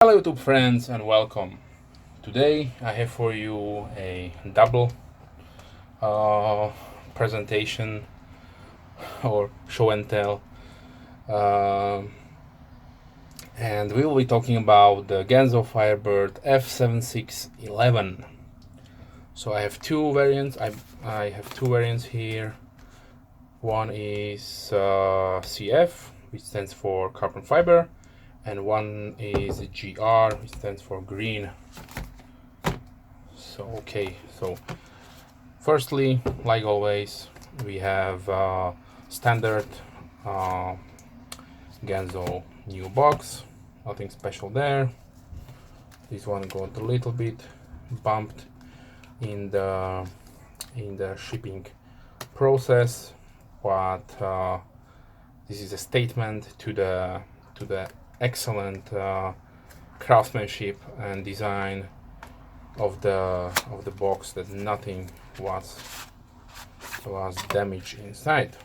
Hello YouTube friends and welcome. Today I have for you a double presentation or show and tell, and we will be talking about the GANZO Firebird F7611. So I have two variants. I have two variants here. One is CF, which stands for carbon fiber, and one is GR, which stands for green. So so firstly, like always, we have standard GANZO new box, nothing special there. This one got a little bit bumped in the shipping process, but this is a statement to the excellent craftsmanship and design of the box, that nothing was damaged inside.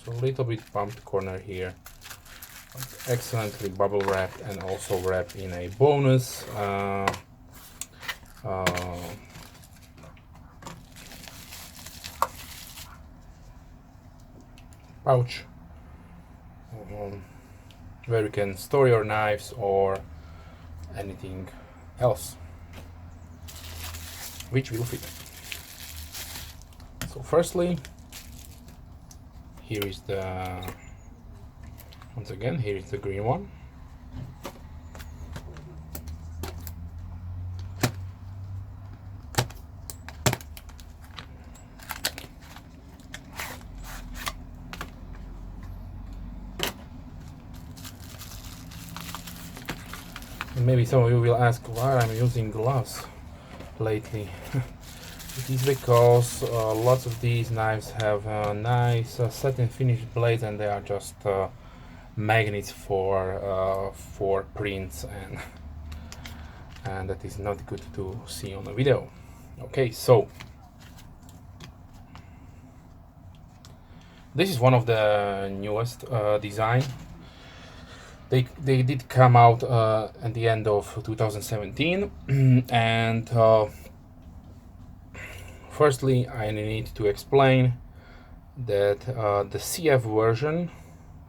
So a little bit bumped corner here, excellently bubble wrapped and also wrapped in a bonus pouch where you can store your knives or anything else which will fit. So firstly, here is once again, here is the green one. And maybe some of you will ask why I'm using gloves lately. It is because lots of these knives have nice satin finished blades, and they are just magnets for prints, and that is not good to see on the video. Okay, so this is one of the newest design. They did come out at the end of 2017, and firstly I need to explain that the CF version,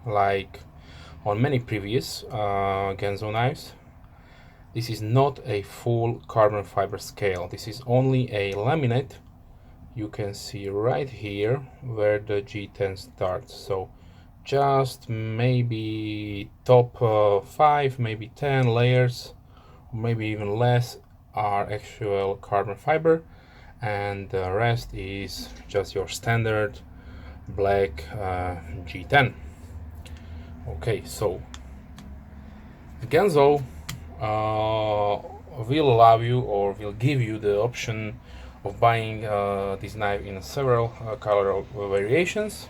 like on many previous GANZO knives, this is not a full carbon fiber scale. This is only a laminate. You can see right here where the G10 starts. So just maybe top 5, maybe 10 layers, maybe even less, are actual carbon fiber, and the rest is just your standard black G10. Okay, so GANZO will allow you, or will give you, the option of buying this knife in several color variations.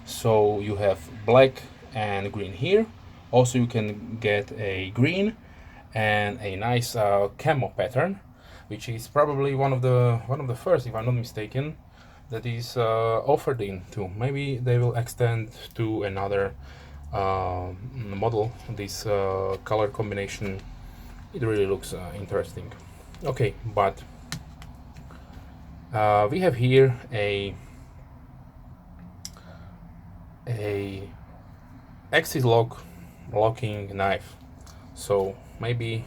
So you have black and green here. Also you can get a green and a nice camo pattern, which is probably one of the first, if I'm not mistaken, that is offered into. Maybe they will extend to another model this color combination. It really looks interesting. Okay, but we have here a axis lock locking knife. So maybe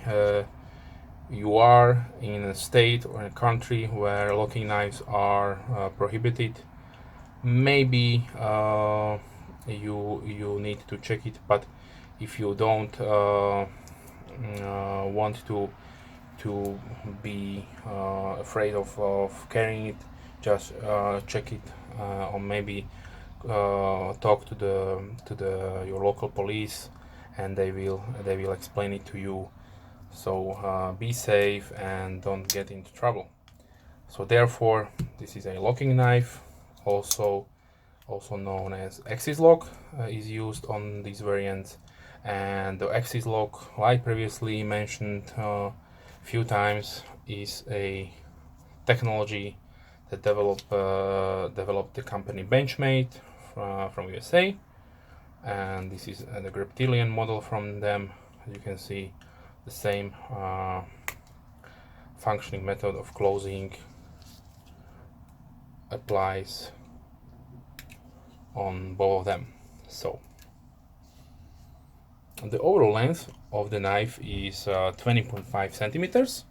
you are in a state or a country where locking knives are prohibited. Maybe you need to check it, but if you don't want to be afraid of carrying it, just check it, or maybe talk to your local police, and they will explain it to you. So be safe and don't get into trouble. So therefore, this is a locking knife, also known as axis lock, is used on these variants. And the axis lock, like previously mentioned a few times, is a technology that developed the company Benchmade from USA, and this is the Griptilian model from them. As you can see, the same functioning method of closing applies on both of them. So the overall length of the knife is 20.5 centimeters,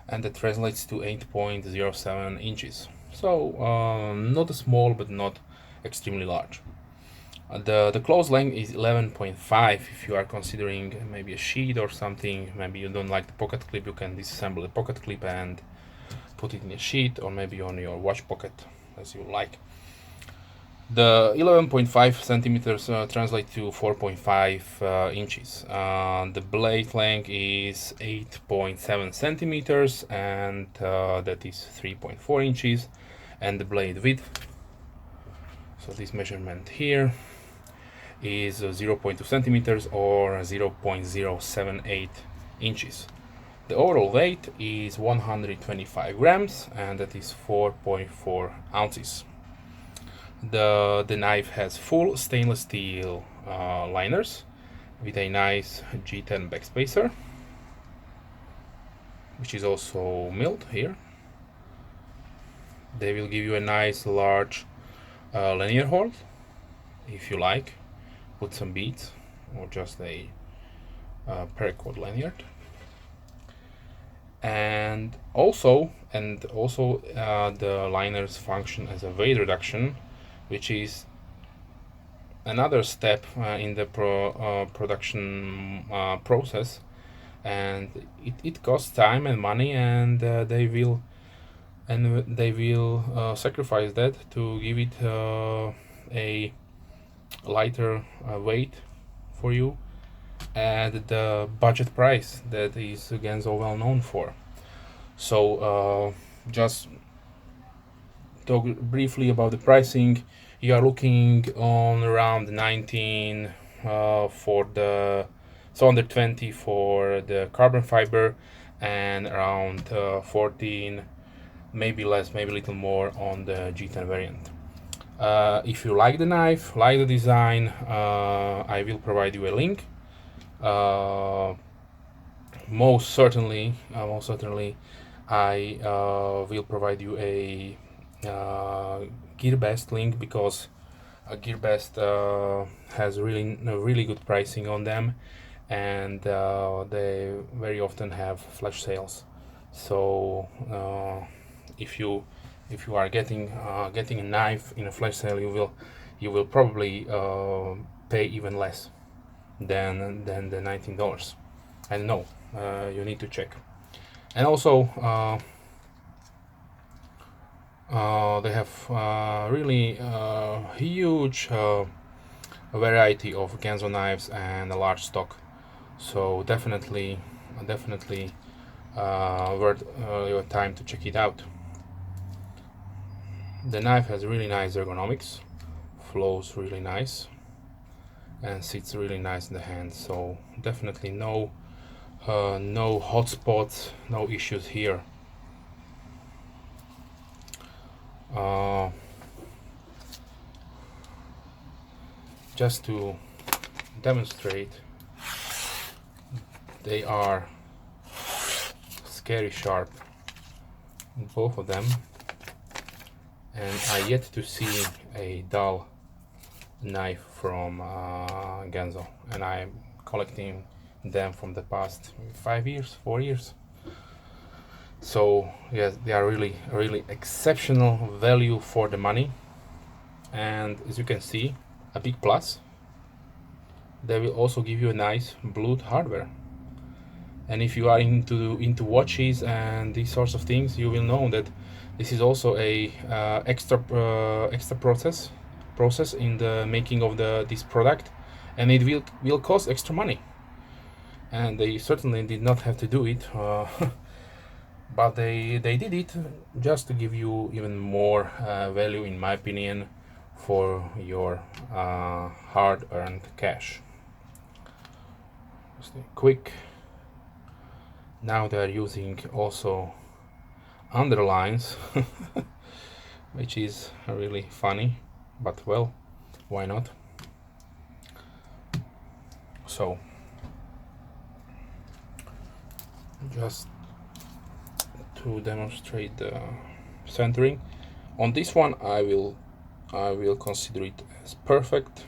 and that translates to 8.07 inches. So not small, but not extremely large. The close length is 11.5. If you are considering maybe a sheet or something, maybe you don't like the pocket clip, you can disassemble the pocket clip and put it in a sheet, or maybe on your watch pocket, as you like. The 11.5 centimeters translate to 4.5 inches. The blade length is 8.7 centimeters, and that is 3.4 inches. And the blade width, so this measurement here, is 0.2 centimeters or 0.078 inches. The overall weight is 125 grams, and that is 4.4 ounces. The knife has full stainless steel liners with a nice G10 backspacer, which is also milled here. They will give you a nice large linear hole, if you like, put some beads or just a paracord lanyard. And also the liners function as a weight reduction, which is another step in the production process, and it costs time and money, and they will sacrifice that to give it a lighter weight for you at the budget price that is GANZO well known for. So just talk briefly about the pricing. You are looking on around 19 for the, so under 20 for the carbon fiber, and around 14, maybe less, maybe a little more on the G10 variant. If you like the knife, like the design, I will provide you a link. Most certainly, I will provide you a GearBest link, because GearBest has really good pricing on them, and they very often have flash sales. So if you are getting a knife in a flash sale, you will probably pay even less than the $19. I don't know, you need to check. And also they have really huge variety of GANZO knives and a large stock, so definitely worth your time to check it out. The knife has really nice ergonomics, flows really nice, and sits really nice in the hand, so definitely no hot spots, no issues here. Just to demonstrate, they are scary sharp, both of them, and I yet to see a dull knife from GANZO, and I'm collecting them from the past 4 years. So yes, they are really exceptional value for the money. And as you can see, a big plus, they will also give you a nice Bluetooth hardware. And if you are into watches and these sorts of things, you will know that this is also a extra process in the making of this product, and it will cost extra money. And they certainly did not have to do it, but they did it just to give you even more value, in my opinion, for your hard-earned cash. Just quick. Now they are using also underlines, which is really funny, but well, why not? So just to demonstrate the centering. On this one I will consider it as perfect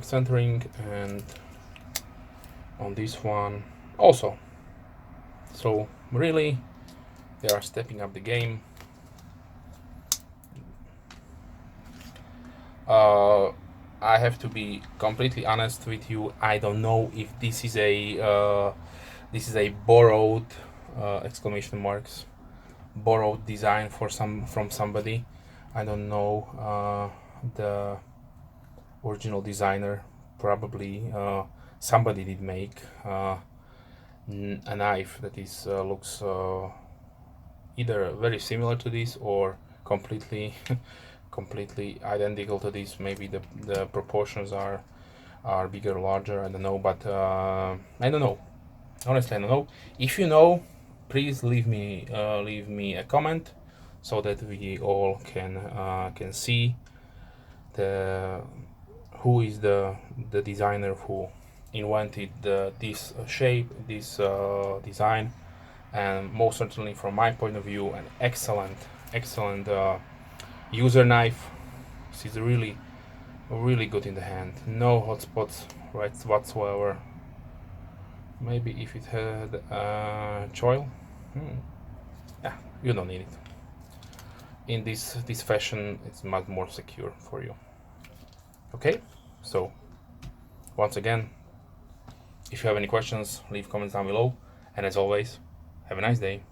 centering, and on this one also. So really they are stepping up the game. I have to be completely honest with you, I don't know if this is a borrowed exclamation marks borrowed design from somebody. I don't know the original designer. Probably somebody did make a knife that is looks either very similar to this or completely completely identical to this. Maybe the proportions are bigger, larger, I don't know, but I don't know, honestly I don't know. If you know, please leave me a comment so that we all can see who is the designer who invented this shape, this design, and most certainly from my point of view an excellent user knife. This is really good in the hand, no hot spots right whatsoever. Maybe if it had choil, yeah, you don't need it. In this fashion it's much more secure for you. Okay, so once again, if you have any questions, leave comments down below, and as always, have a nice day.